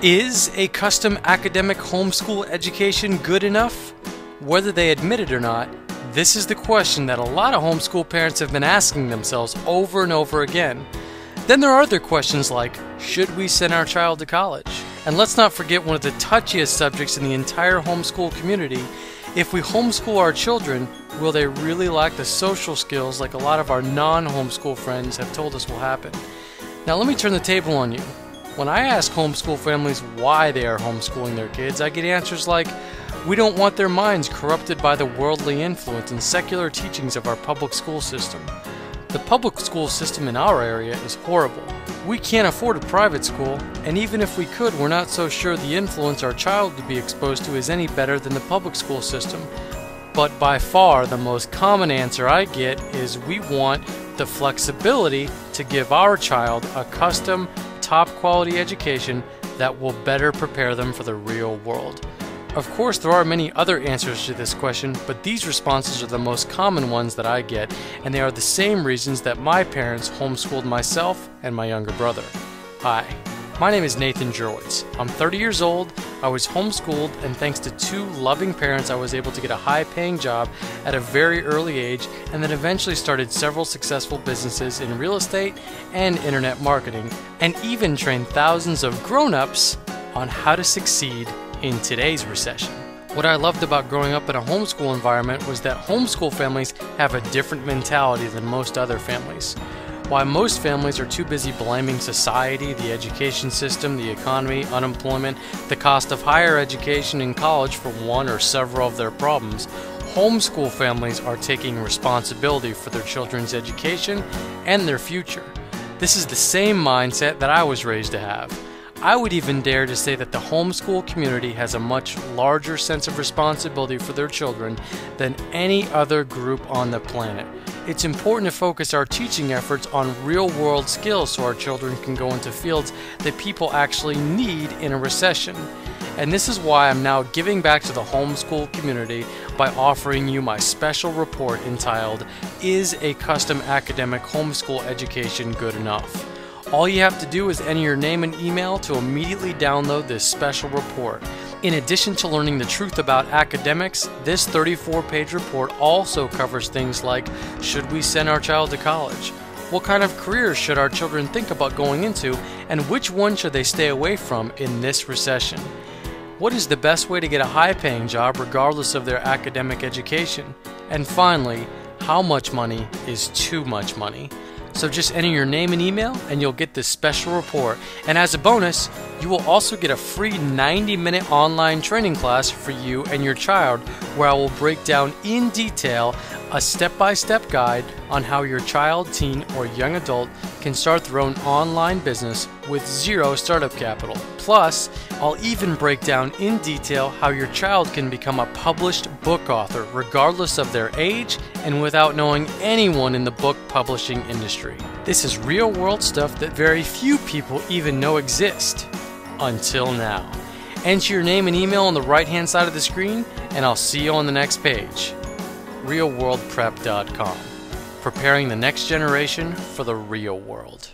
Is a custom academic homeschool education good enough? Whether they admit it or not, this is the question that a lot of homeschool parents have been asking themselves over and over again. Then there are other questions like, should we send our child to college? And let's not forget one of the touchiest subjects in the entire homeschool community. If we homeschool our children, will they really lack the social skills like a lot of our non-homeschool friends have told us will happen? Now let me turn the table on you. When I ask homeschool families why they are homeschooling their kids, I get answers like, we don't want their minds corrupted by the worldly influence and secular teachings of our public school system. The public school system in our area is horrible. We can't afford a private school, and even if we could, we're not so sure the influence our child would be exposed to is any better than the public school system. But by far the most common answer I get is we want the flexibility to give our child a custom, top quality education that will better prepare them for the real world. Of course, there are many other answers to this question, but these responses are the most common ones that I get, and they are the same reasons that my parents homeschooled myself and my younger brother. Hi, my name is Nathan Jurwitz. I'm 30 years old, I was homeschooled, and thanks to two loving parents, I was able to get a high-paying job at a very early age, and then eventually started several successful businesses in real estate and internet marketing, and even trained thousands of grown-ups on how to succeed in today's recession. What I loved about growing up in a homeschool environment was that homeschool families have a different mentality than most other families. While most families are too busy blaming society, the education system, the economy, unemployment, the cost of higher education and college for one or several of their problems, homeschool families are taking responsibility for their children's education and their future. This is the same mindset that I was raised to have. I would even dare to say that the homeschool community has a much larger sense of responsibility for their children than any other group on the planet. It's important to focus our teaching efforts on real-world skills so our children can go into fields that people actually need in a recession. And this is why I'm now giving back to the homeschool community by offering you my special report entitled, Is a Custom Academic Homeschool Education Good Enough? All you have to do is enter your name and email to immediately download this special report. In addition to learning the truth about academics, this 34-page report also covers things like, should we send our child to college? What kind of careers should our children think about going into, and which one should they stay away from in this recession? What is the best way to get a high-paying job regardless of their academic education? And finally, how much money is too much money? So just enter your name and email and you'll get this special report. And as a bonus, you will also get a free 90-minute online training class for you and your child where I will break down in detail a step-by-step guide on how your child, teen, or young adult can start their own online business with zero startup capital. Plus, I'll even break down in detail how your child can become a published book author regardless of their age and without knowing anyone in the book publishing industry. This is real-world stuff that very few people even know exist. Until now. Enter your name and email on the right-hand side of the screen, and I'll see you on the next page. realworldprep.com. Preparing the next generation for the real world.